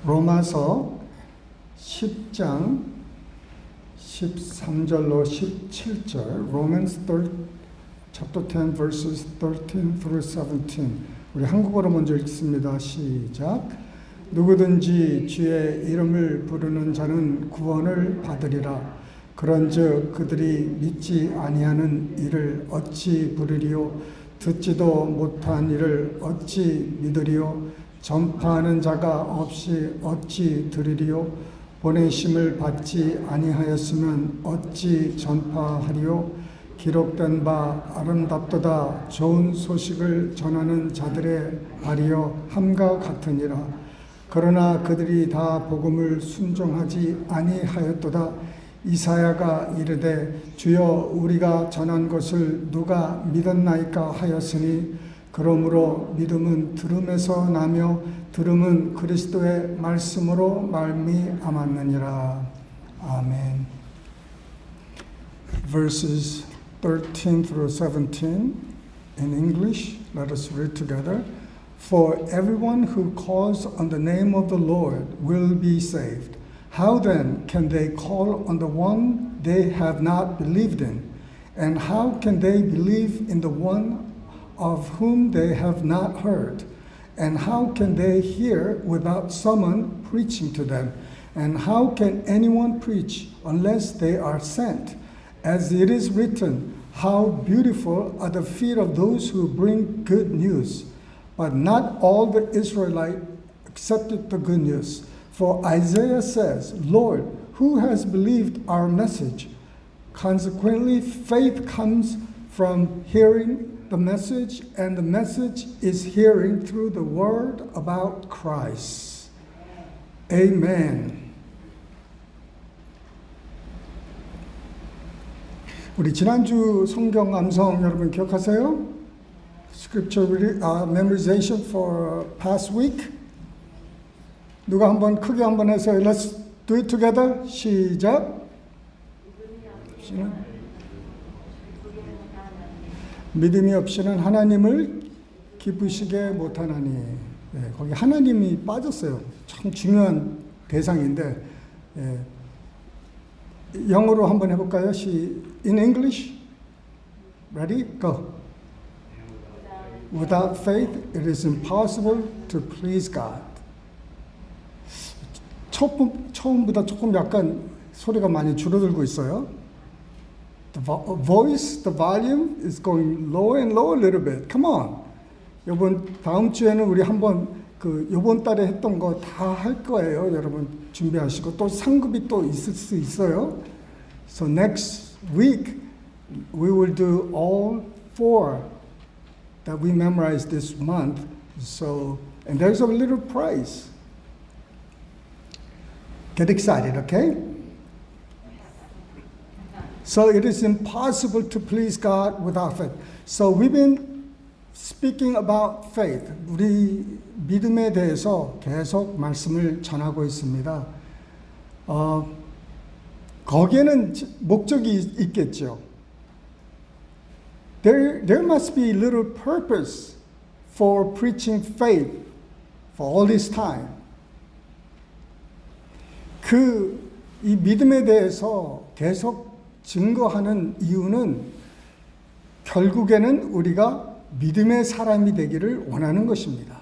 로마서 10장 13절로 17절 Romans chapter 10 verses 13 through 17 우리 한국어로 먼저 읽습니다. 시작. 누구든지 주의 이름을 부르는 자는 구원을 받으리라. 그런즉 그들이 믿지 아니하는 이를 어찌 부르리요? 듣지도 못한 이를 어찌 믿으리요? 전파하는 자가 없이 어찌 들으리요? 보내심을 받지 아니하였으면 어찌 전파하리요? 기록된 바 아름답도다 좋은 소식을 전하는 자들의 발이여 함과 같으니라. 그러나 그들이 다 복음을 순종하지 아니하였도다. 이사야가 이르되 주여 우리가 전한 것을 누가 믿었나이까 하였으니 그러므로 믿음은 들음에서 나며 들음은 그리스도의 말씀으로 말미암았느니라. 아멘. Verses 13 through 17 in English. Let us read together. For everyone who calls on the name of the Lord will be saved. How then can they call on the one they have not believed in? And how can they believe in the one of whom they have not heard? And how can they hear without someone preaching to them? And how can anyone preach unless they are sent? As it is written, how beautiful are the feet of those who bring good news. But not all the Israelites accepted the good news. For Isaiah says, Lord, who has believed our message? Consequently, faith comes from hearing the message, and the message is hearing through the word about Christ. Amen. 우리 지난주 성경 암송 여러분 기억하세요? Scripture memorization for past week. 누가 한번 크게 한번 해서 Let's do it together. 시작. 믿음이 없이는 하나님을 기쁘시게 못하나니. 네, 거기 하나님이 빠졌어요. 참 중요한 대상인데 영어로 한번 해볼까요? In English. Ready? Go. Without faith, it is impossible to please God. 처음보다 조금 약간 소리가 많이 줄어들고 있어요. The voice, the volume is going lower and lower a little bit. Come on. 다음 주에는 우리 한번 요번 달에 했던 거 다 할 거예요. 여러분 준비하시고 또 상급이 또 있을 수 있어요. So next week we will do all four that we memorized this month. So, and there's a little prize. Get excited, okay? So it is impossible to please God without faith. So we've been speaking about faith. 우리 믿음에 대해서 계속 말씀을 전하고 있습니다. 거기에는 목적이 있겠죠. There must be little purpose for preaching faith for all this time. 이 믿음에 대해서 계속 증거하는 이유는 결국에는 우리가 믿음의 사람이 되기를 원하는 것입니다.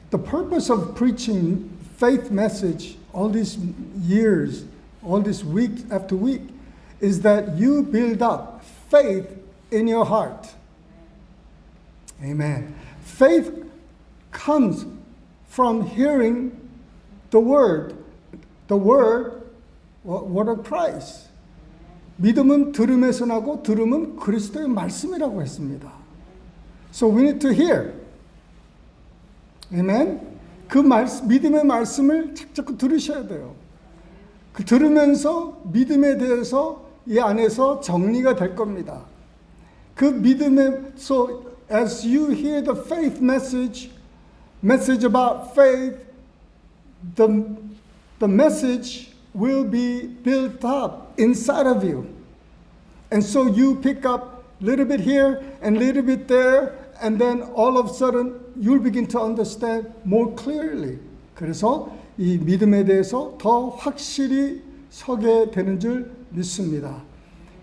The purpose of preaching faith message all these years, all this week after week, is that you build up faith in your heart. Amen. Faith comes from hearing the word of Christ. 믿음은 들음에서 나고 들음은 그리스도의 말씀이라고 했습니다. So we need to hear. Amen. 믿음의 말씀을 자꾸 들으셔야 돼요. 들으면서 믿음에 대해서 이 안에서 정리가 될 겁니다. So as you hear the faith message about faith, the message will be built up inside of you. And so you pick up a little bit here and a little bit there, and then all of a sudden you'll begin to understand more clearly. 그래서 이 믿음에 대해서 더 확실히 서게 되는 줄 믿습니다.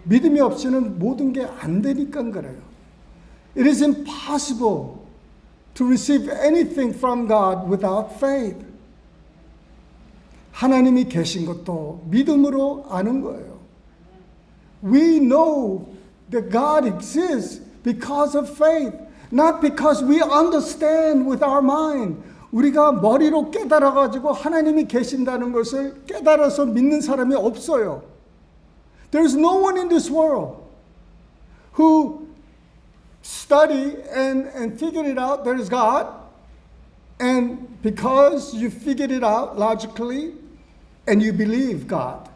믿음이 없이는 모든 게 안 되니까 그래요. It is impossible to receive anything from God without faith. 하나님이 계신 것도 믿음으로 아는 거예요. We know that God exists because of faith, not because we understand with our mind. 우리가 머리로 깨달아가지고 하나님이 계신다는 것을 깨달아서 믿는 사람이 없어요. There's no one in this world who study and figure it out there's God, and because you figured it out logically and you believe God.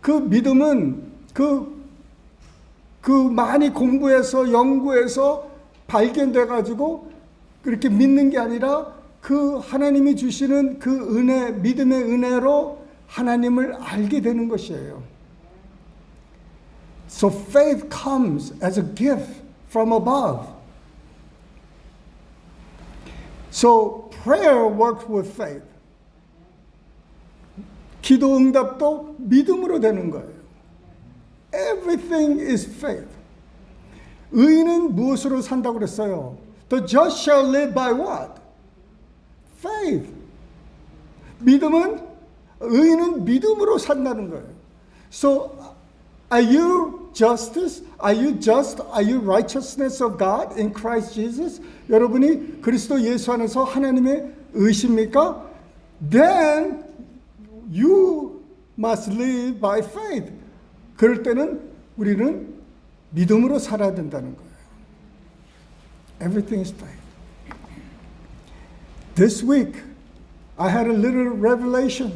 그 믿음은 그 많이 공부해서 연구해서 발견돼 가지고 그렇게 믿는 게 아니라 그 하나님이 주시는 그 은혜, 믿음의 은혜로 하나님을 알게 되는 것이에요. So faith comes as a gift from above. So prayer works with faith. 기도 응답도 믿음으로 되는 거예요. Everything is faith. 의인은 무엇으로 산다고 그랬어요? The just shall live by what? Faith. 믿음은 의인은 믿음으로 산다는 거예요. So are you justice? Are you just? Are you righteousness of God in Christ Jesus? 여러분이 그리스도 예수 안에서 하나님의 의십니까? Then you must live by faith. 그럴 때는 우리는 믿음으로 살아야 된다는 거예요. Everything is faith. This week I had a little revelation.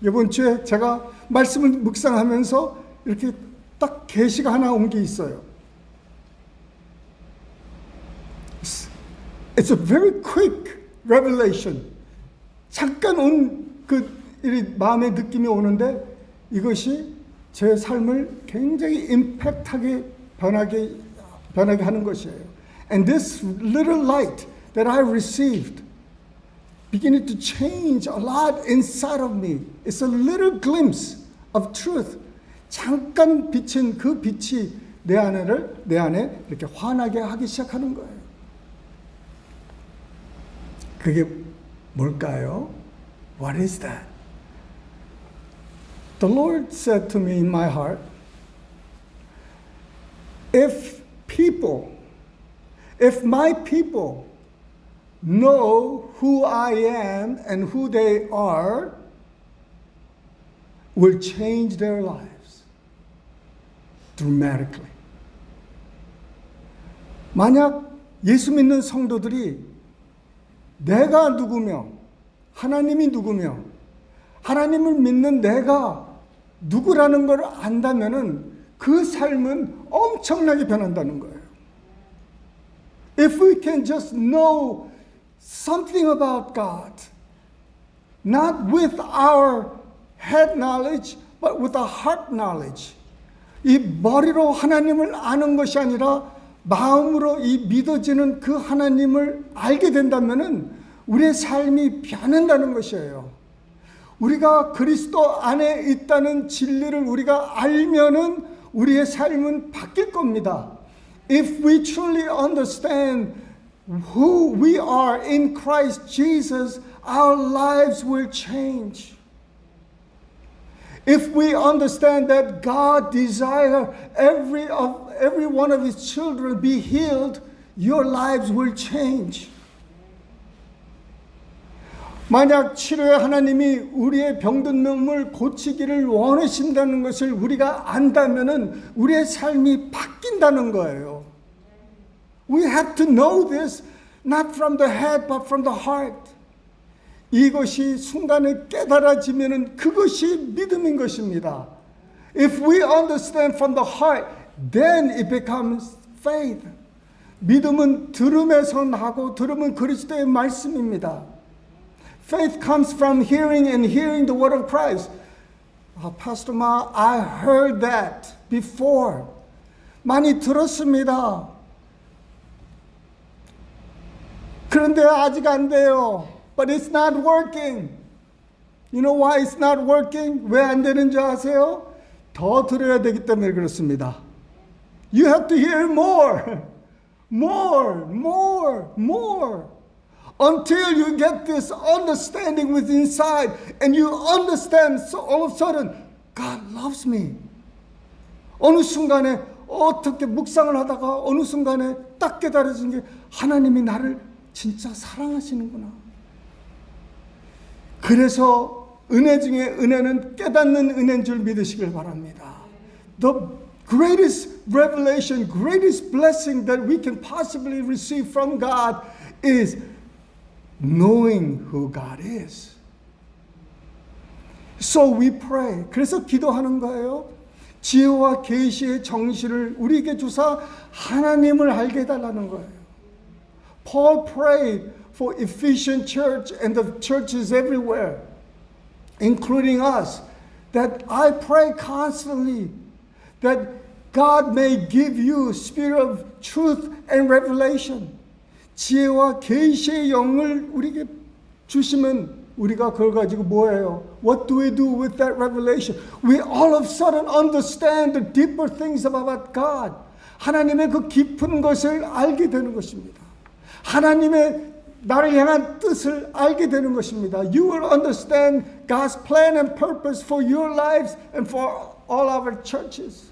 이번 주에 제가 말씀을 묵상하면서 이렇게 딱 계시가 하나 온 게 있어요. It's a very quick revelation. 잠깐 온 그 마음의 느낌이 오는데 이것이 제 삶을 굉장히 임팩트하게 변하게 하는 것이에요. And this little light that I received beginning to change a lot inside of me. It's a little glimpse of truth. 잠깐 비친 그 빛이 내 안에 이렇게 환하게 하기 시작하는 거예요. 그게 뭘까요? What is that? The Lord said to me in my heart, if my people know who I am and who they are, will change their lives dramatically. 만약 예수 믿는 성도들이 내가 누구며 하나님이 누구며 하나님을 믿는 내가 누구라는 걸 안다면은 그 삶은 엄청나게 변한다는 거예요. If we can just know something about God, not with our head knowledge, but with our heart knowledge. 이 머리로 하나님을 아는 것이 아니라 마음으로 이 믿어지는 그 하나님을 알게 된다면은 우리의 삶이 변한다는 것이에요. 우리가 그리스도 안에 있다는 진리를 우리가 알면은 우리의 삶은 바뀔 겁니다. If we truly understand who we are in Christ Jesus, our lives will change. If we understand that God desires every one of His children be healed, your lives will change. 만약 치료의 하나님이 우리의 병든 몸을 고치기를 원하신다는 것을 우리가 안다면은 우리의 삶이 바뀐다는 거예요. We have to know this not from the head but from the heart. 이것이 순간에 깨달아지면은 그것이 믿음인 것입니다. If we understand from the heart, then it becomes faith. 믿음은 들음에서 나고 들음은 그리스도의 말씀입니다. Faith comes from hearing and hearing the word of Christ. Pastor Ma, I heard that before. 많이 들었습니다. 그런데 아직 안 돼요. but it's not working. You know why it's not working? 왜 안 되는지 아세요? 더 들어야 되기 때문에 그렇습니다. You have to hear more. More, more, more. Until you get this understanding within inside and you understand, so all of a sudden, God loves me. 어느 순간에 어떻게 묵상을 하다가 어느 순간에 딱 깨달아진 게 하나님이 나를 진짜 사랑하시는구나. 그래서 은혜 중에 은혜는 깨닫는 은혜인 줄 믿으시길 바랍니다. The greatest revelation, greatest blessing that we can possibly receive from God is knowing who God is. So we pray. 그래서 기도하는 거예요. 지혜와 계시의 정신을 우리에게 주사 하나님을 알게 해달라는 거예요. Paul prayed for Ephesian church and the churches everywhere, including us, that I pray constantly that God may give you spirit of truth and revelation. 지혜와 계시의 영을 우리에게 주시면 우리가 그걸 가지고 뭐예요? What do we do with that revelation? We all of a sudden understand the deeper things about God. 하나님의 그 깊은 것을 알게 되는 것입니다. 하나님의 나를 향한 뜻을 알게 되는 것입니다. You will understand God's plan and purpose for your lives and for all our churches.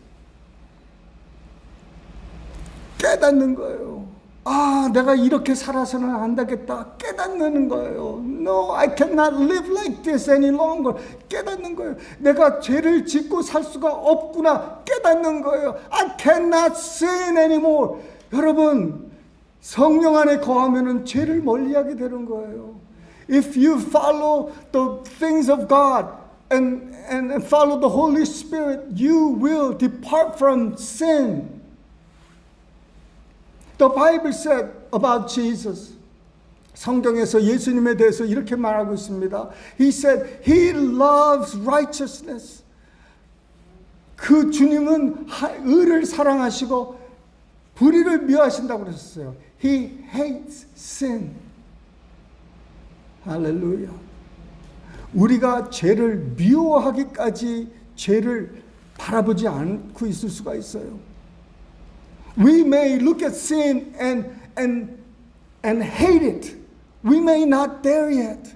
깨닫는 거예요. 아, 내가 이렇게 살아서는 안 되겠다. 깨닫는 거예요. No, I cannot live like this any longer. 깨닫는 거예요. 내가 죄를 짓고 살 수가 없구나. 깨닫는 거예요. I cannot sin anymore. 여러분, 성령 안에 거하면은 죄를 멀리하게 되는 거예요. If you follow the things of God and follow the Holy Spirit, you will depart from sin. The Bible said about Jesus. 성경에서 예수님에 대해서 이렇게 말하고 있습니다. He said, He loves righteousness. 그 주님은 의를 사랑하시고 불의를 미워하신다고 그러셨어요. He hates sin. 할렐루야. 우리가 죄를 미워하기까지 죄를 바라보지 않고 있을 수가 있어요. We may look at sin and hate it. We may not there yet.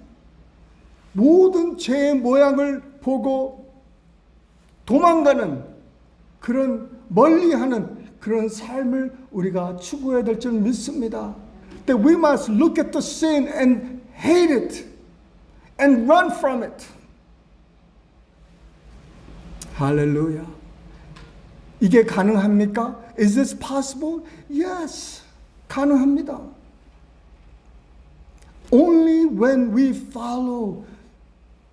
모든 죄의 모양을 보고 도망가는 그런 멀리하는 그런 삶을 우리가 추구해야 될 줄 믿습니다. That we must look at the sin and hate it and run from it. 할렐루야. 이게 가능합니까? Is this possible? Yes. 가능합니다. Only when we follow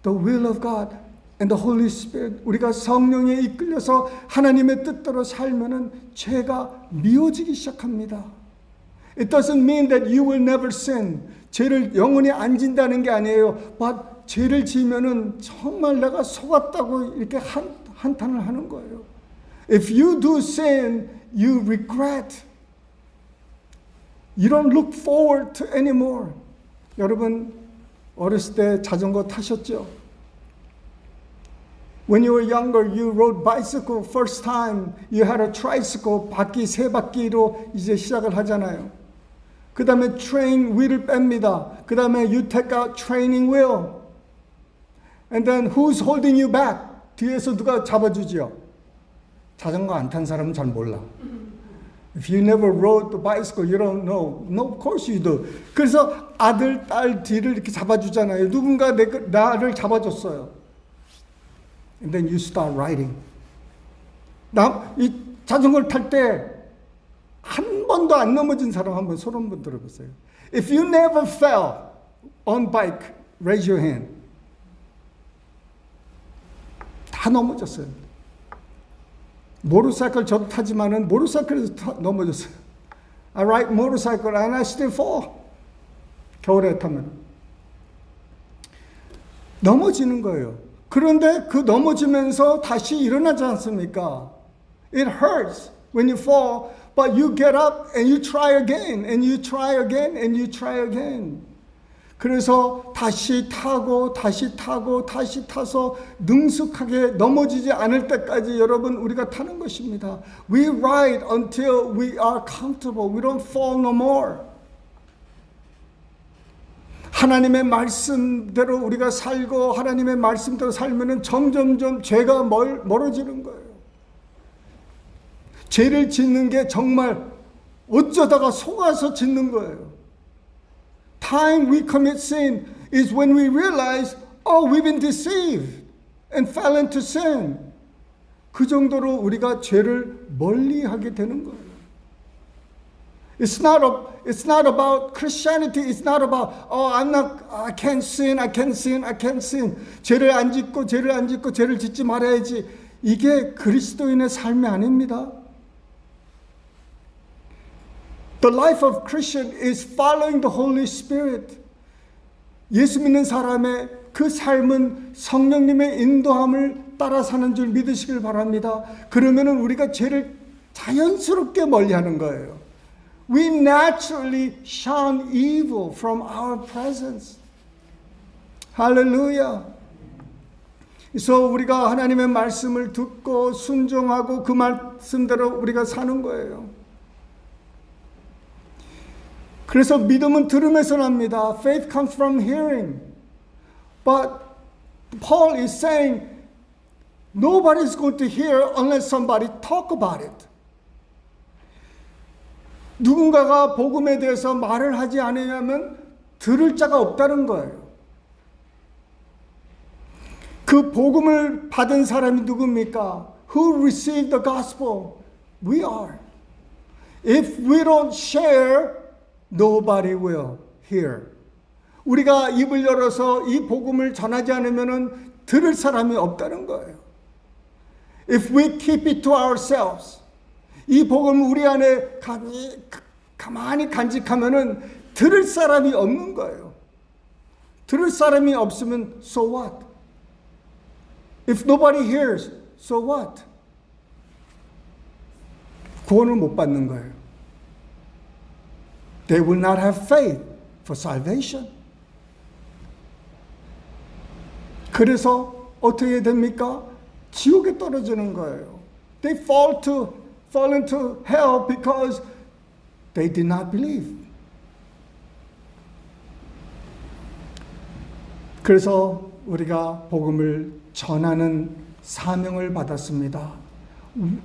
the will of God and the Holy Spirit, 우리가 성령에 이끌려서 하나님의 뜻대로 살면은 죄가 미워지기 시작합니다. It doesn't mean that you will never sin. 죄를 영원히 안 진다는 게 아니에요. But 죄를 지면은 정말 내가 속았다고 이렇게 한탄을 하는 거예요. If you do sin, you regret. You don't look forward to anymore. 여러분 어렸을 때 자전거 타셨죠? When you were younger, you rode bicycle first time. You had a tricycle. 바퀴 세 바퀴로 이제 시작을 하잖아요. 그 다음에 train wheel을 뺍니다. 그 다음에 you take out training wheel. And then who's holding you back? 뒤에서 누가 잡아주죠? 자전거 안 탄 사람은 잘 몰라. If you never rode the bicycle, you don't know. No, of course you do. 그래서 아들, 딸 뒤를 이렇게 잡아주잖아요. 누군가 나를 잡아줬어요. And then you start riding. 이 자전거를 탈 때 한 번도 안 넘어진 사람 한번 손 한번 들어보세요. If you never fell on bike, raise your hand. 다 넘어졌어요. 모torcycle 저도 타지만은 모torcycle에서 넘어졌어요. I ride motorcycle and I still fall. 겨울에 타면 넘어지는 거예요. 그런데 그 넘어지면서 다시 일어나지 않습니까? It hurts when you fall, but you get up and you try again, and you try again, and you try again. 그래서 다시 타고 다시 타고 다시 타서 능숙하게 넘어지지 않을 때까지 여러분 우리가 타는 것입니다. We ride until we are comfortable. We don't fall no more. 하나님의 말씀대로 우리가 살고 하나님의 말씀대로 살면은 점점점 죄가 멀어지는 거예요. 죄를 짓는 게 정말 어쩌다가 속아서 짓는 거예요. Time we commit sin is when we realize, oh, we've been deceived and fell into sin. 그 정도로 우리가 죄를 멀리하게 되는 거예요. It's not about Christianity. It's not about, I can't sin. 죄를 안 짓고 죄를 짓지 말아야지. 이게 그리스도인의 삶이 아닙니다. The life of Christian is following the Holy Spirit. 예수 믿는 사람의 그 삶은 성령님의 인도함을 따라 사는 줄 믿으시길 바랍니다. 그러면은 우리가 죄를 자연스럽게 멀리하는 거예요. We naturally shun evil from our presence. 할렐루야. 그래서 우리가 하나님의 말씀을 듣고 순종하고 그 말씀대로 우리가 사는 거예요. 그래서 믿음은 들음에서 납니다. Faith comes from hearing. But Paul is saying nobody is going to hear unless somebody talk about it. 누군가가 복음에 대해서 말을 하지 않으면 들을 자가 없다는 거예요. 그 복음을 받은 사람이 누굽니까? Who received the gospel? We are. If we don't share, nobody will hear. 우리가 입을 열어서 이 복음을 전하지 않으면 들을 사람이 없다는 거예요. If we keep it to ourselves, 이 복음을 우리 안에 가만히 간직하면 들을 사람이 없는 거예요. 들을 사람이 없으면 so what? If nobody hears, so what? 구원을 못 받는 거예요. They will not have faith for salvation. 그래서 어떻게 됩니까? 지옥에 떨어지는 거예요. They fall into hell because they did not believe. 그래서 우리가 복음을 전하는 사명을 받았습니다.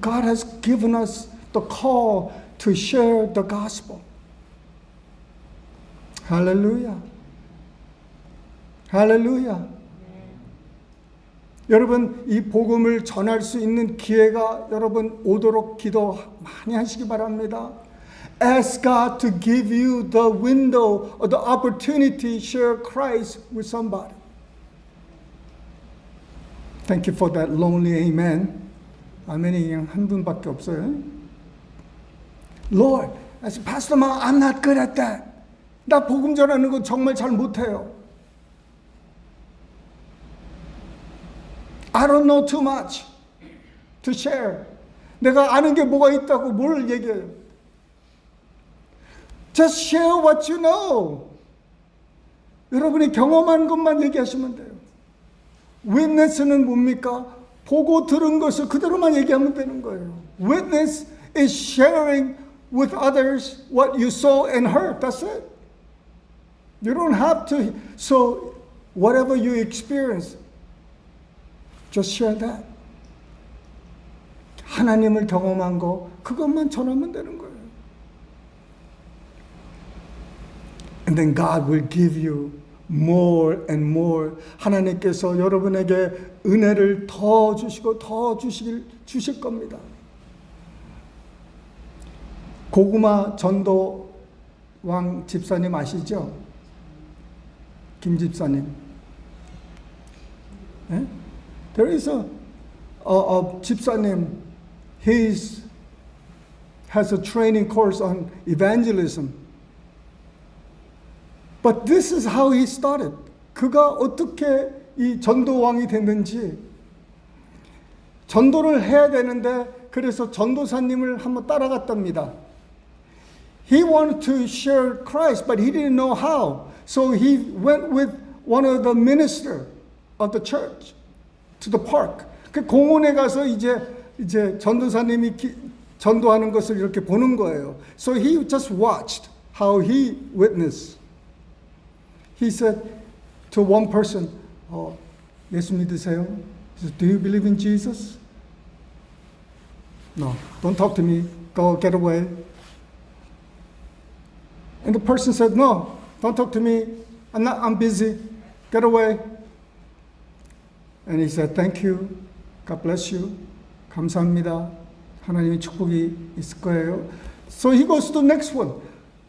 God has given us the call to share the gospel. 할렐루야. 할렐루야. 여러분, 이 복음을 전할 수 있는 기회가 여러분 오도록 기도 많이 하시기 바랍니다. Ask God to give you the window or the opportunity to share Christ with somebody. Thank you for that lonely amen. 아멘이 그냥 한 분밖에 없어요. Lord, I said, Pastor Ma, I'm not good at that. 나 복음 전하는 거 정말 잘 못해요. I don't know too much to share. 내가 아는 게 뭐가 있다고 뭘 얘기해요. Just share what you know. 여러분이 경험한 것만 얘기하시면 돼요. Witness는 뭡니까? 보고 들은 것을 그대로만 얘기하면 되는 거예요. Witness is sharing with others what you saw and heard. That's it. You don't have to. So whatever you experience, just share that. 하나님을 경험한 거 그것만 전하면 되는 거예요. And then God will give you more and more. 하나님께서 여러분에게 은혜를 더 주시고 더 주실 겁니다. 고구마 전도왕 집사님 아시죠? 김 집사님. 네? There is a 집사님. He has a training course on evangelism. But this is how he started. 그가 어떻게 이 전도왕이 됐는지. 전도를 해야 되는데 그래서 전도사님을 한번 따라갔답니다. He wanted to share Christ, but he didn't know how. So he went with one of the minister of the church to the park. 그 공원에 가서 이제 전도사님이 전도하는 것을 이렇게 보는 거예요. So he just watched how he witnessed. He said to one person, 예수 믿으세요? He said, do you believe in Jesus? No, don't talk to me. Go get away. And the person said, no, don't talk to me. I'm busy. Get away. And he said, thank you. God bless you. 감사합니다. 하나님의 축복이 있을 거예요. So he goes to the next one.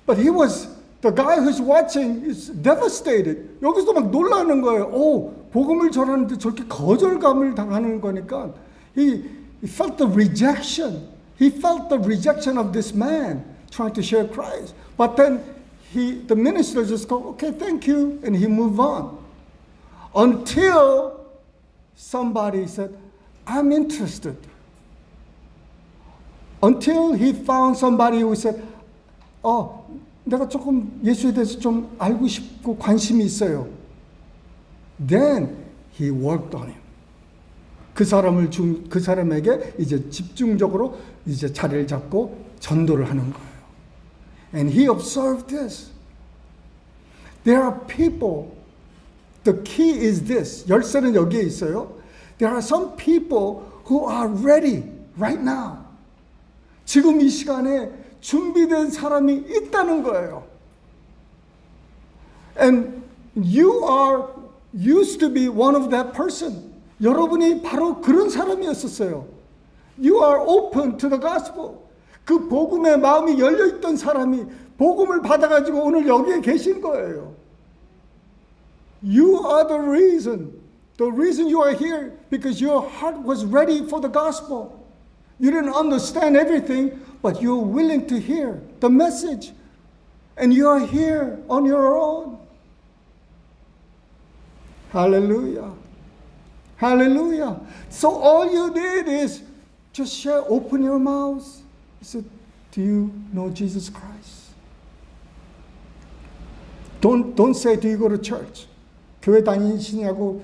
But the guy who's watching is devastated. 여기서 막 놀라는 거예요. 복음을 전하는데 저렇게 거절감을 당하는 거니까 he felt the rejection. He felt the rejection of this man trying to share Christ. But then the minister just go, okay, thank you, and he moved on. Until somebody said, I'm interested. Until he found somebody who said, 내가 조금 예수에 대해서 좀 알고 싶고 관심이 있어요. Then he worked on him. 그 사람에게 이제 집중적으로 이제 자리를 잡고 전도를 하는 거예요. And he observed this. There are people, the key is this. 열쇠는 여기에 있어요. There are some people who are ready right now. 지금 이 시간에 준비된 사람이 있다는 거예요. And you are used to be one of that person. 여러분이 바로 그런 사람이었었어요. You are open to the gospel. 그 복음에 마음이 열려있던 사람이 복음을 받아가지고 오늘 여기에 계신 거예요. You are the reason. The reason you are here because your heart was ready for the gospel. You didn't understand everything, but you're willing to hear the message. And you are here on your own. Hallelujah. Hallelujah. So all you did is just share, open your mouths. He said, do you know Jesus Christ? Don't say, do you go to church? 교회 다니시냐고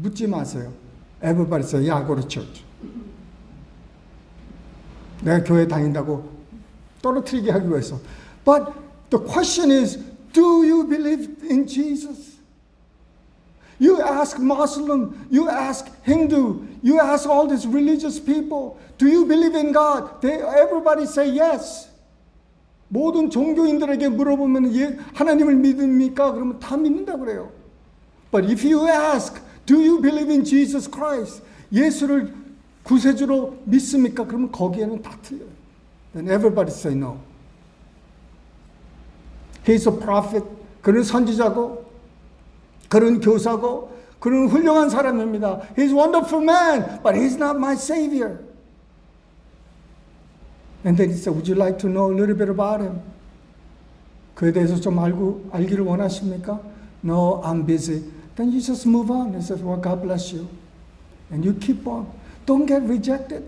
묻지 마세요. Everybody say, yeah, I go to church. 내가 교회 다닌다고 떨어뜨리게 하기 위해서. But the question is, do you believe in Jesus? You ask Muslim, you ask Hindu, you ask all these religious people, do you believe in God? Everybody say yes. 모든 종교인들에게 물어보면 하나님을 믿습니까? 그러면 다 믿는다고 그래요. But if you ask, do you believe in Jesus Christ? 예수를 구세주로 믿습니까? 그러면 거기에는 다 틀려요. Then everybody say no. He's a prophet. 그는 선지자고, 그는 교사고, 그는 훌륭한 사람입니다. He's a wonderful man, but he's not my savior. And then he said, would you like to know a little bit about him? 그에 대해서 좀 알기를 원하십니까? No, I'm busy. Then you just move on. He says, well, God bless you. And you keep on. Don't get rejected.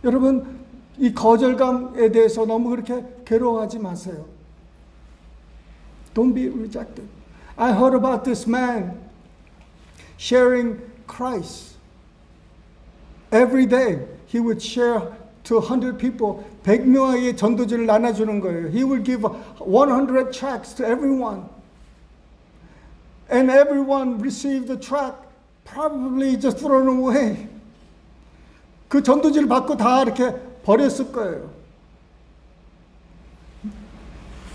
여러분, 이 거절감에 대해서 너무 그렇게 괴로워하지 마세요. Don't be rejected. I heard about this man sharing Christ. Every day, he would share to 100 people. 100명에게 전도지를 나눠주는 거예요. He would give 100 tracts to everyone. And everyone received the tract, probably just thrown away. 그 전도지를 받고 다 이렇게 버렸을 거예요.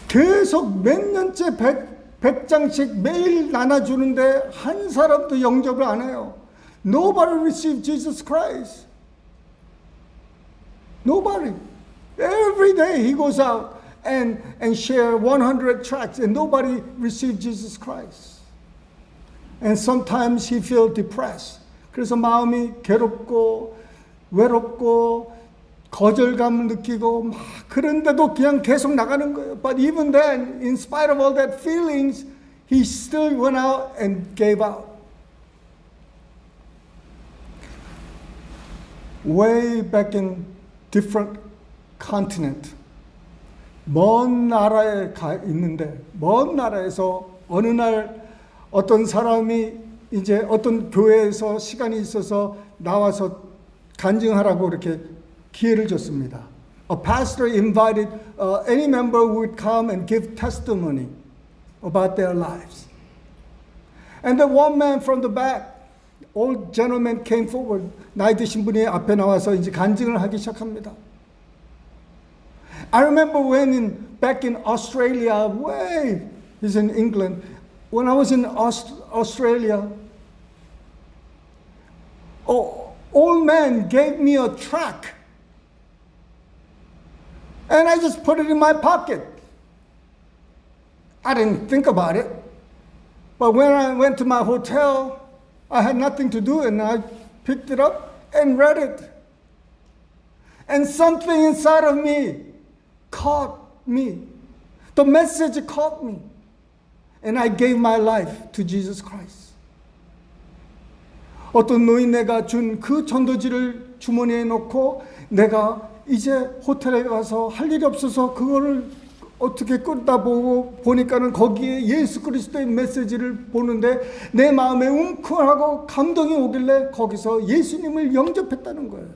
계속 몇 년째 100장씩 매일 나눠주는데 한 사람도 영접을 안 해요. Nobody received Jesus Christ. Nobody. Every day he goes out and share 100 tracts and nobody received Jesus Christ. And sometimes he feels depressed. 그래서 마음이 괴롭고 외롭고 거절감을 느끼고 막 그런데도 그냥 계속 나가는 거예요. But even then, in spite of all that feelings, he still went out and gave out. Way back in different continent, 먼 나라에 가 있는데 먼 나라에서 어느 날 어떤 사람이 이제 어떤 교회에서 시간이 있어서 나와서 간증하라고 이렇게 기회를 줬습니다. A pastor invited any member who would come and give testimony about their lives. And the one man from the back, old gentleman came forward. 나이 드신 분이 앞에 나와서 이제 간증을 하기 시작합니다. I remember when back in Australia, he's in England. When I was in Australia, old man gave me a tract. And I just put it in my pocket. I didn't think about it. But when I went to my hotel, I had nothing to do and I picked it up and read it. And something inside of me caught me. The message caught me. And I gave my life to Jesus Christ. 어떤 노인네가 준 그 전도지를 주머니에 넣고 내가 이제 호텔에 가서 할 일이 없어서 그거를 어떻게 끄다 보니까는 거기에 예수 그리스도의 메시지를 보는데 내 마음에 웅크하고 감동이 오길래 거기서 예수님을 영접했다는 거예요.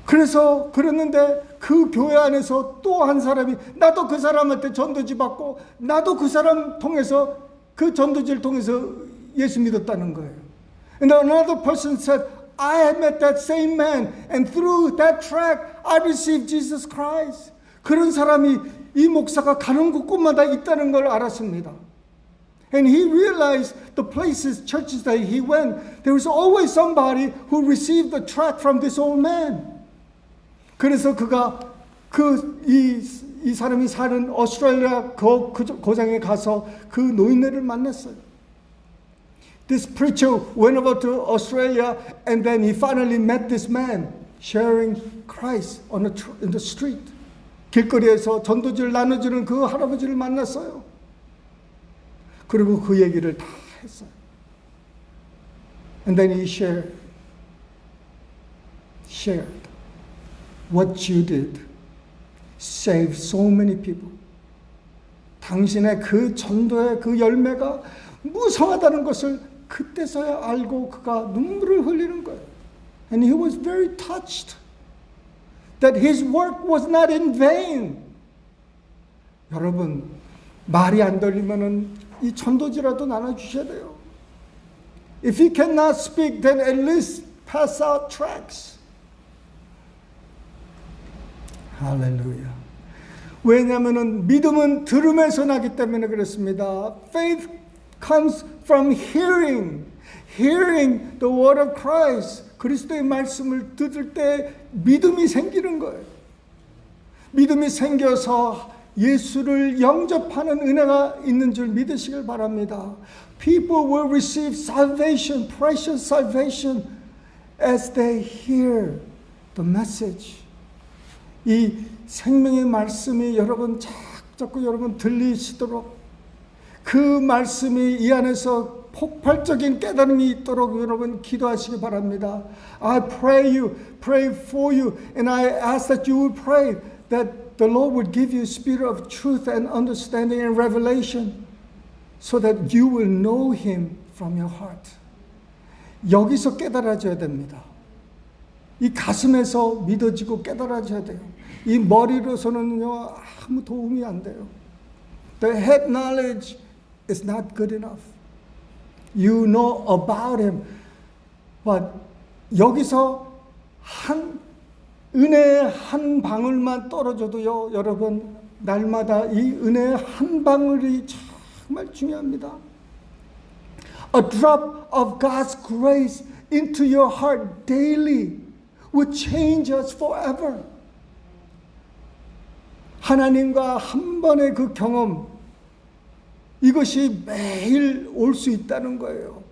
그래서 그랬는데 그 교회 안에서 또 한 사람이 나도 그 사람한테 전도지 받고 나도 그 사람 통해서 그 전도지를 통해서 예수 믿었다는 거예요. And another person said, I had met that same man and through that tract I received Jesus Christ. 그런 사람이 이 목사가 가는 곳곳마다 있다는 걸 알았습니다. And he realized the places, churches that he went, there was always somebody who received the tract from this old man. 그래서 그가 이 사람이 사는 오스트레일리아 고장에 가서 그 노인네를 만났어요. This preacher went over to Australia and then he finally met this man sharing Christ in the street. 길거리에서 전도지를 나눠주는 그 할아버지를 만났어요. 그리고 그 얘기를 다 했어요. And then he shared what you did saved so many people. 당신의 그 전도의 그 열매가 무성하다는 것을 그때서야 알고 그가 눈물을 흘리는 거예요. And he was very touched that his work was not in vain. 여러분, 말이 안 들리면은 이 전도지라도 나눠주셔야 돼요. If you cannot speak, then at least pass out tracts. 할렐루야. 왜냐하면은 믿음은 들음에서 나기 때문에 그렇습니다. Faith comes from hearing the word of Christ. 그리스도의 말씀을 들을 때 믿음이 생기는 거예요. 믿음이 생겨서 예수를 영접하는 은혜가 있는 줄 믿으시길 바랍니다. People will receive salvation, precious salvation, as they hear the message. 이 생명의 말씀이 여러분 자꾸 여러분 들리시도록 그 말씀이 이 안에서 폭발적인 깨달음이 있도록 여러분 기도하시기 바랍니다. I pray for you, and I ask that you would pray that the Lord would give you a spirit of truth and understanding and revelation, so that you will know Him from your heart. 여기서 깨달아져야 됩니다. 이 가슴에서 믿어지고 깨달아져야 돼요. 이 머리로서는요 아무 도움이 안 돼요. The head knowledge is not good enough. You know about Him, but 여기서 은혜의 한 방울만 떨어져도요, 여러분 날마다 이 은혜의 한 방울이 정말 중요합니다. A drop of God's grace into your heart daily would change us forever. 하나님과 한 번의 그 경험, 이것이 매일 올 수 있다는 거예요.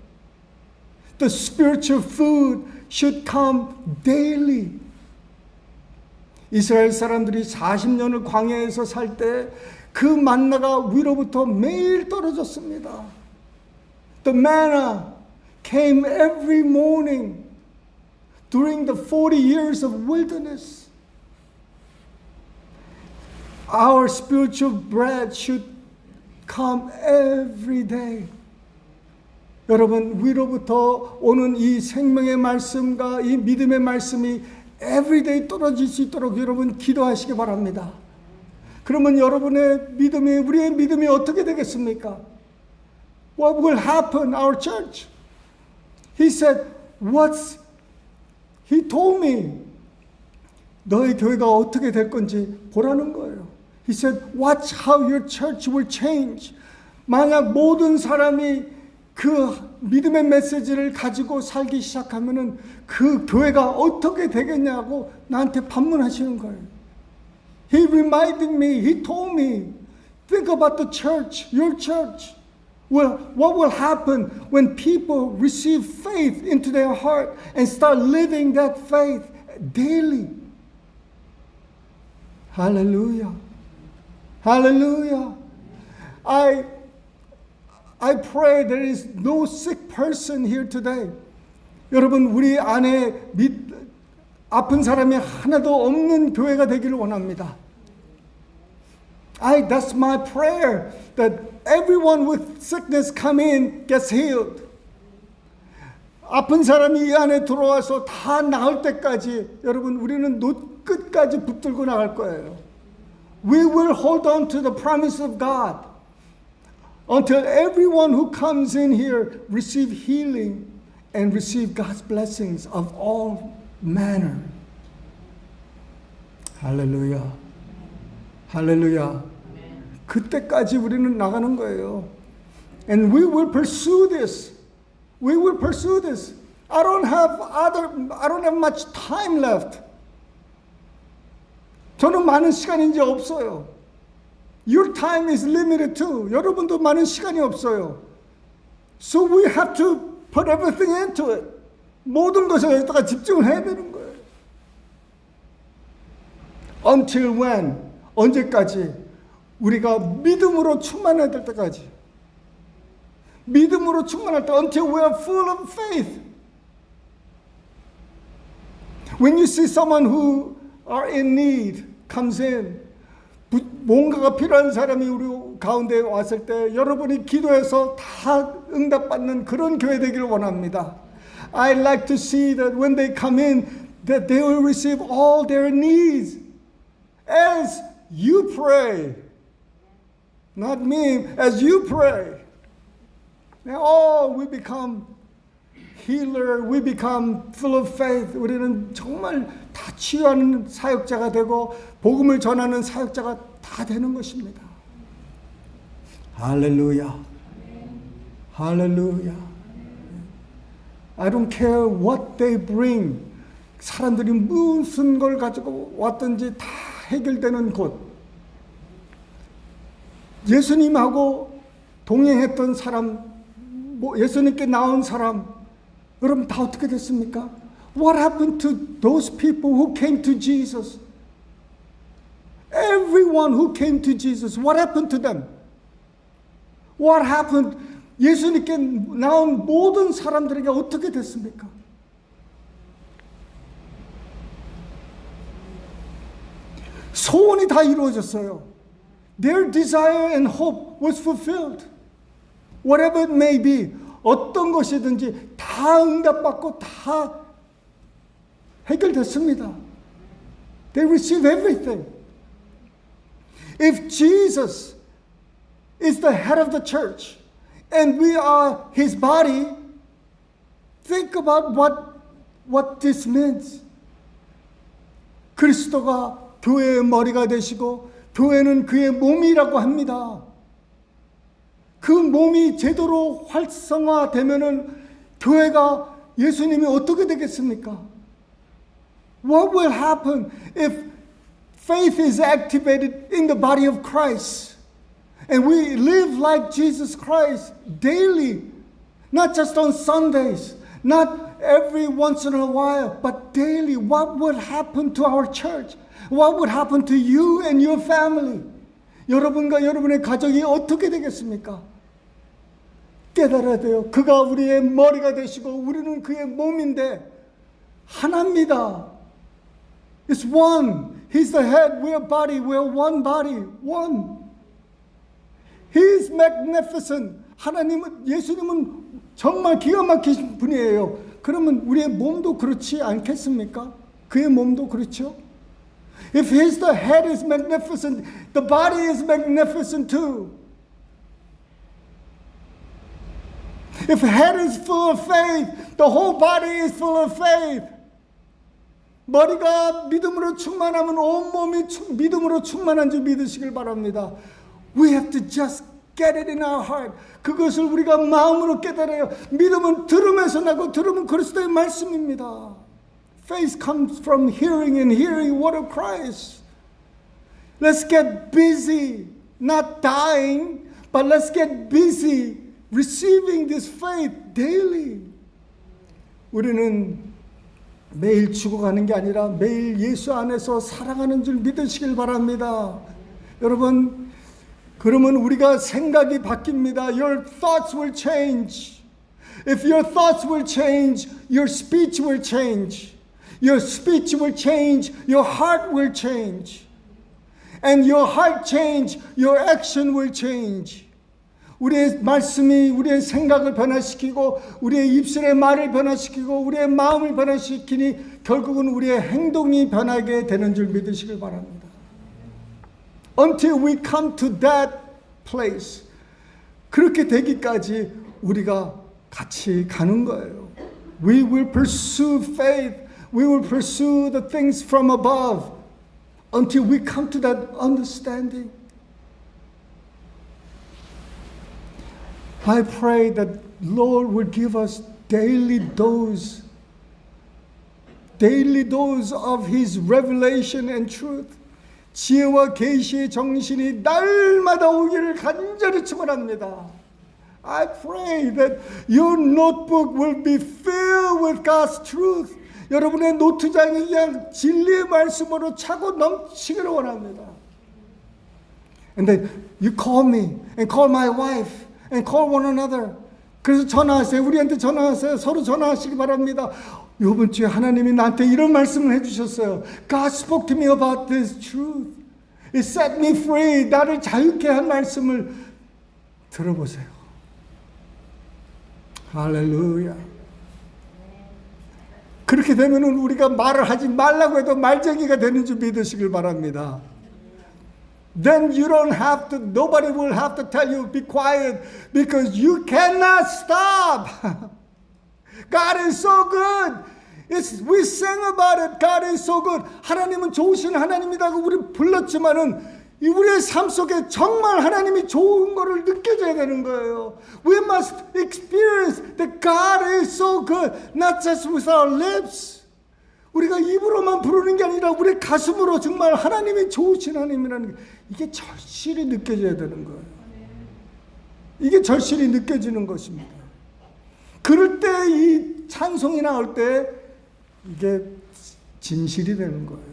The spiritual food should come daily. 이스라엘 사람들이 40년을 광야에서 살 때 그 만나가 위로부터 매일 떨어졌습니다. The manna came every morning during the 40 years of wilderness. Our spiritual bread should come every day. 여러분, 위로부터 오는 이 생명의 말씀과 이 믿음의 말씀이 everyday 떨어질 수 있도록 여러분 기도하시기 바랍니다. 그러면 여러분의 믿음이, 우리의 믿음이 어떻게 되겠습니까? What will happen our church? He said, He told me, 너희 교회가 어떻게 될 건지 보라는 거예요. He said, watch how your church will change. 만약 모든 사람이 그 믿음의 메시지를 가지고 살기 시작하면은 그 교회가 어떻게 되겠냐고 나한테 반문하시는 거예요. He reminded me, he told me, think about the church, your church. Well, what will happen when people receive faith into their heart and start living that faith daily? Hallelujah. Hallelujah. I pray there is no sick person here today. 여러분, 우리 안에 아픈 사람이 하나도 없는 교회가 되기를 원합니다. That's my prayer, that everyone with sickness come in, gets healed. 아픈 사람이 이 안에 들어와서 다 나을 때까지 여러분, 우리는 끝까지 붙들고 나갈 거예요. We will hold on to the promise of God until everyone who comes in here receive healing and receive God's blessings of all manner. 할렐루야. 할렐루야. 그때까지 우리는 나가는 거예요. And we will pursue this. We will pursue this. I don't have much time left. 저는 많은 시간이 이제 없어요. Your time is limited too. 여러분도 많은 시간이 없어요. So we have to put everything into it. 모든 것을 여기다가 집중을 해야 되는 거예요. Until when? 언제까지? 우리가 믿음으로 충만해야 될 때까지. 믿음으로 충만할 때. Until we are full of faith. When you see someone who are in need, comes in, 뭔가가 필요한 사람이 우리 가운데 왔을 때 여러분이 기도해서 다 응답받는 그런 교회 되기를 원합니다. I like to see that when they come in, that they will receive all their needs as you pray. Not me, as you pray. And we become healer, we become full of faith. 우리는 정말 다 치유하는 사역자가 되고 복음을 전하는 사역자가 다 되는 것입니다. 할렐루야. 할렐루야. I don't care what they bring. 사람들이 무슨 걸 가지고 왔든지 다 해결되는 곳. 예수님하고 동행했던 사람, 예수님께 나온 사람, 여러분 다 어떻게 됐습니까? What happened to those people who came to Jesus? Everyone who came to Jesus, what happened to them? What happened? 예수님께 나온 모든 사람들에게 어떻게 됐습니까? 소원이 다 이루어졌어요. Their desire and hope was fulfilled. Whatever it may be, 어떤 것이든지 다 응답받고 다 해결됐습니다. They receive everything. If Jesus is the head of the church and we are his body, think about what this means. 그리스도가 교회의 머리가 되시고 교회는 그의 몸이라고 합니다. 그 몸이 제대로 활성화되면은 교회가 예수님이 어떻게 되겠습니까? What will happen if faith is activated in the body of Christ and we live like Jesus Christ daily, not just on Sundays, not every once in a while, but daily? What would happen to our church? What would happen to you and your family? 여러분과 여러분의 가족이 어떻게 되겠습니까? 깨달아야 돼요. 그가 우리의 머리가 되시고 우리는 그의 몸인데 하나입니다. It's one. He's the head. We're body. We're one body. One. He is magnificent. 하나님은, 예수님은 정말 기가 막히신 분이에요. 그러면 우리의 몸도 그렇지 않겠습니까? 그의 몸도 그렇죠? If his the head is magnificent, the body is magnificent too. If head is full of faith, the whole body is full of faith. 머리가 믿음으로 충만하면 온 몸이 믿음으로 충만한 줄 믿으시길 바랍니다. We have to just get it in our heart. 그것을 우리가 마음으로 깨달아요. 믿음은 들음에서 나고 들음은 그리스도의 말씀입니다. Faith comes from hearing and hearing word of Christ. Let's get busy, not dying, but let's get busy receiving this faith daily. 우리는 매일 죽어가는 게 아니라 매일 예수 안에서 살아가는 줄 믿으시길 바랍니다. 여러분, 그러면 우리가 생각이 바뀝니다. Your thoughts will change. If your thoughts will change, your speech will change. Your speech will change, your heart will change. And your heart change, your action will change. 우리의 말씀이 우리의 생각을 변화시키고 우리의 입술의 말을 변화시키고 우리의 마음을 변화시키니 결국은 우리의 행동이 변하게 되는 줄 믿으시길 바랍니다. Until we come to that place. 그렇게 되기까지 우리가 같이 가는 거예요. We will pursue faith. We will pursue the things from above until we come to that understanding. I pray that Lord will give us daily dose of His revelation and truth. 지혜와 계시의 정신이 날마다 오기를 간절히 축원합니다. I pray that your notebook will be filled with God's truth. 여러분의 노트장이 그냥 진리의 말씀으로 차고 넘치기를 원합니다. And then you call me and call my wife and call one another. 그래서 전화하세요. 우리한테 전화하세요. 서로 전화하시기 바랍니다. 이번 주에 하나님이 나한테 이런 말씀을 해주셨어요. God spoke to me about this truth. It set me free. 나를 자유케 한 말씀을 들어보세요. 할렐루야. 그렇게 되면 우리가 말을 하지 말라고 해도 말쟁이가 되는 줄 믿으시길 바랍니다. Then you don't have to, nobody will have to tell you be quiet because you cannot stop. God is so good. We sing about it. God is so good. 하나님은 좋으신 하나님이라고 우리 불렀지만은 우리의 삶 속에 정말 하나님이 좋은 거를 느껴져야 되는 거예요. We must experience that God is so good, not just with our lips. 우리가 입으로만 부르는 게 아니라 우리 가슴으로 정말 하나님이 좋으신 하나님이라는 게 이게 절실히 느껴져야 되는 거예요. 이게 절실히 느껴지는 것입니다. 그럴 때 이 찬송이 나올 때 이게 진실이 되는 거예요.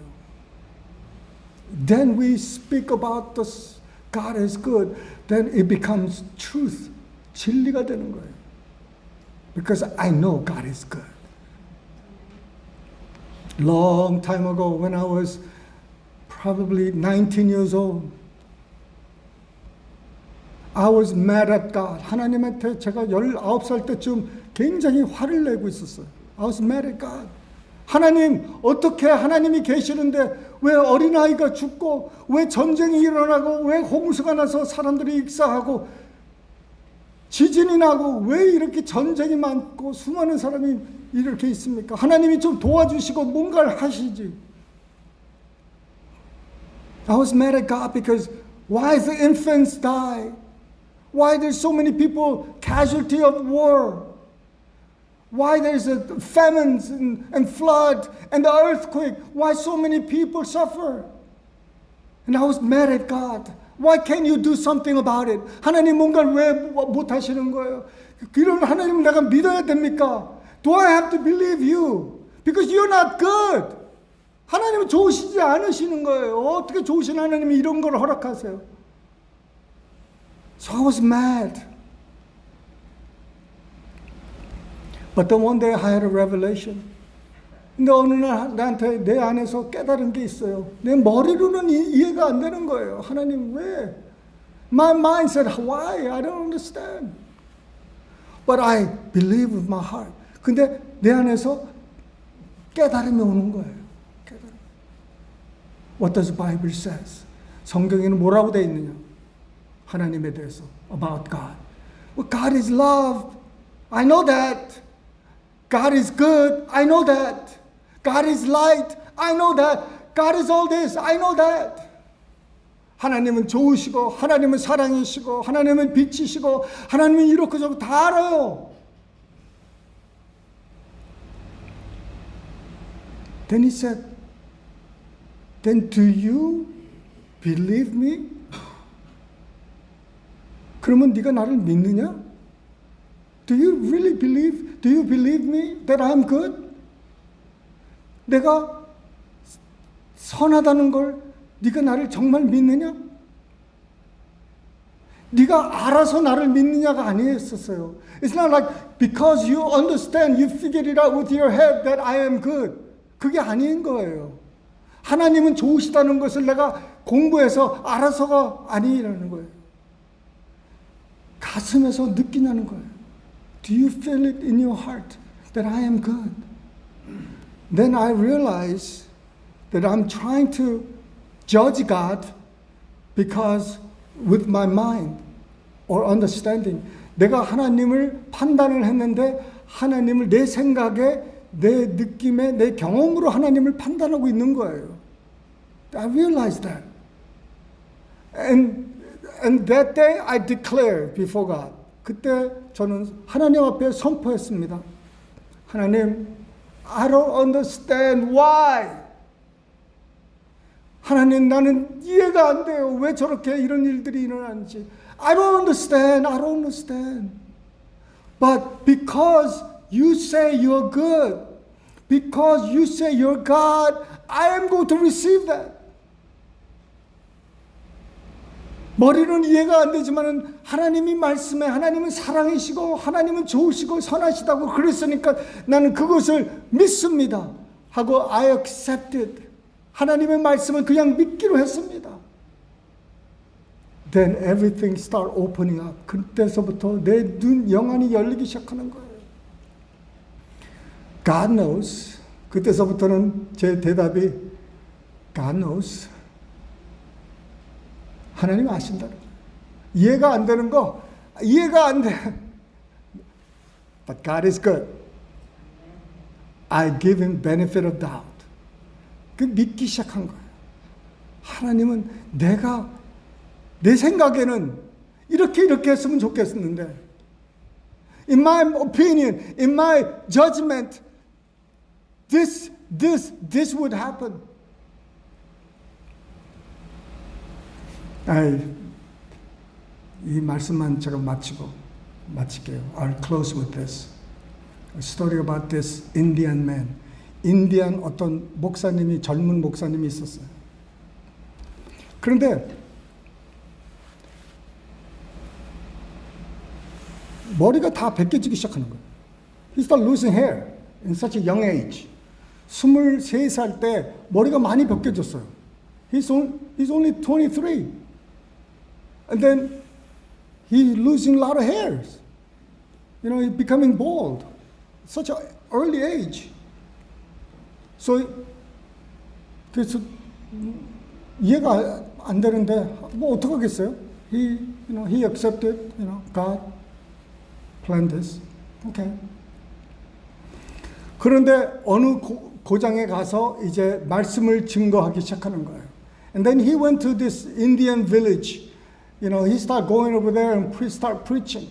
Then we speak about this, God is good. Then it becomes truth. 진리가 되는 거예요. Because I know God is good. Long time ago when I was probably 19 years old, I was mad at God. 하나님한테 제가 19살 때쯤 굉장히 화를 내고 있었어요. I was mad at God. 하나님, 어떻게 하나님이 계시는데 왜 어린아이가 죽고 왜 전쟁이 일어나고 왜 홍수가 나서 사람들이 익사하고 지진이 나고 왜 이렇게 전쟁이 많고 수많은 사람이 이렇게 있습니까? 하나님이 좀 도와주시고 뭔가를 하시지. I was mad at God because why the infants die? Why there's so many people casualty of war? Why there's famines and flood and the earthquake? Why so many people suffer? And I was mad at God. Why can't you do something about it? 하나님 뭔가를 왜 못 하시는 거예요? 이런 하나님을 내가 믿어야 됩니까? Do I have to believe you? Because you're not good. 하나님은 좋으시지 않으시는 거예요. 어떻게 좋으신 하나님이 이런 걸 허락하세요? So I was mad. But then one day I had a revelation. 근데 어느 날 나한테 내 안에서 깨달은 게 있어요. 내 머리로는 이해가 안 되는 거예요. 하나님 왜? My mind said, why? I don't understand. But I believe with my heart. 근데 내 안에서 깨달음이 오는 거예요. 깨달음. What does the Bible says? 성경에는 뭐라고 되어 있느냐? 하나님에 대해서. About God. Well, God is love. I know that. God is good. I know that. God is light. I know that. God is all this. I know that. 하나님은 좋으시고, 하나님은 사랑이시고, 하나님은 빛이시고, 하나님은 이렇게 저렇게 다 알아요. Then he said, then do you believe me? 그러면 네가 나를 믿느냐? Do you really believe? Do you believe me that I'm good? 내가 선하다는 걸 네가 나를 정말 믿느냐? 네가 알아서 나를 믿느냐가 아니었었어요. It's not like because you understand, you figured it out with your head that I am good. 그게 아닌 거예요. 하나님은 좋으시다는 것을 내가 공부해서 알아서가 아니라는 거예요. 가슴에서 느끼냐는 거예요. Do you feel it in your heart that I am good? Then I realize that I'm trying to judge God because with my mind or understanding. 내가 하나님을 판단을 했는데 하나님을 내 생각에, 내 느낌에, 내 경험으로 하나님을 판단하고 있는 거예요. I realized that. And that day I declared before God. 그때 저는 하나님 앞에 선포했습니다. 하나님, I don't understand why. 하나님, 나는 이해가 안 돼요. 왜 저렇게 이런 일들이 일어나는지. I don't understand. I don't understand. But because you say you're good, because you say you're God, I am going to receive that. 머리는 이해가 안 되지만은 하나님이 말씀에 하나님은 사랑이시고 하나님은 좋으시고 선하시다고 그랬으니까 나는 그것을 믿습니다 하고 I accepted. 하나님의 말씀을 그냥 믿기로 했습니다. Then everything start opening up. 그때서부터 내 눈 영안이 열리기 시작하는 거예요. God knows. 그때서부터는 제 대답이 God knows. 하나님 아신다는 거예요. 이해가 안 되는 거 이해가 안 돼. But God is good. I give him benefit of doubt. 그 믿기 시작한 거예요. 하나님은 내가 내 생각에는 이렇게 했으면 좋겠었는데 in my opinion, in my judgment this would happen. 이 말씀만 제가 마칠게요. I'll close with this. A story about this Indian man. 인디안 어떤 목사님이, 젊은 목사님이 있었어요. 그런데 머리가 다 벗겨지기 시작하는 거예요. He started losing hair in such a young age. 23살 때 머리가 많이 벗겨졌어요. He's only 23. And then he's losing a lot of hairs. You know, he's becoming bald. Such an early age. 그래서 이해가 안 되는데 뭐 어떡하겠어요? He accepted, God planned this. Okay. 그런데 어느 고장에 가서 이제 말씀을 증거하기 시작하는 거예요. And then he went to this Indian village. He started going over there and start preaching.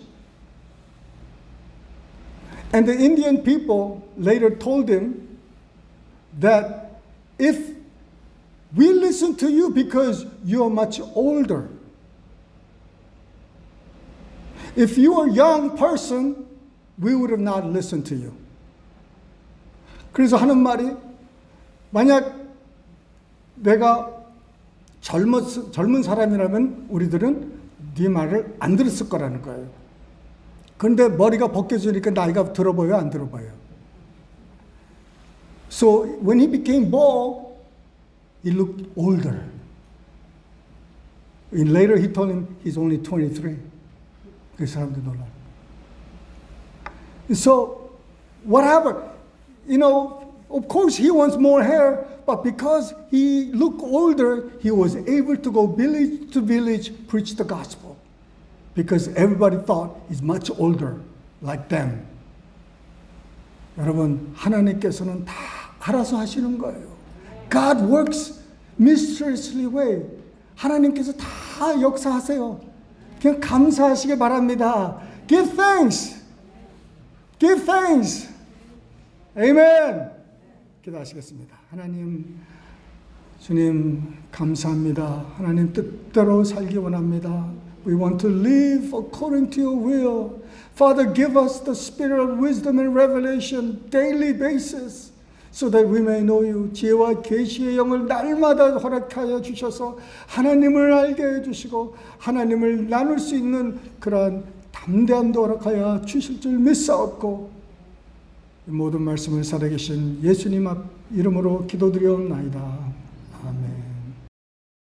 And the Indian people later told him that if we listen to you because you're much older, if you are a young person, we would have not listened to you. 그래서 하는 말이 만약 내가 젊은 사람이라면 우리들은 네 말을 안 들었을 거라는 거예요. 그런데 머리가 벗겨지니까 나이가 들어 보여요, 안 들어 보여요? So when he became bald, he looked older. And later he told him he's only 23. 그 사람들 놀라. So what happened? You know, of course he wants more hair, but because he looked older, he was able to go village to village, preach the gospel. Because everybody thought he's much older, like them. 여러분, 하나님께서는 다 알아서 하시는 거예요. God works mysteriously way. 하나님께서 다 역사하세요. 그냥 감사하시기 바랍니다. Give thanks. Give thanks. Amen. 기도하시겠습니다. 하나님, 주님 감사합니다. 하나님 뜻대로 살기 원합니다. We want to live according to your will. Father, give us the spirit of wisdom and revelation daily basis so that we may know you. 지혜와 계시의 영을 날마다 허락하여 주셔서 하나님을 알게 해주시고 하나님을 나눌 수 있는 그러한 담대함도 허락하여 주실 줄 믿사옵고 모든 말씀을 살아계신 예수님 이름으로 기도드리옵나이다. 아멘.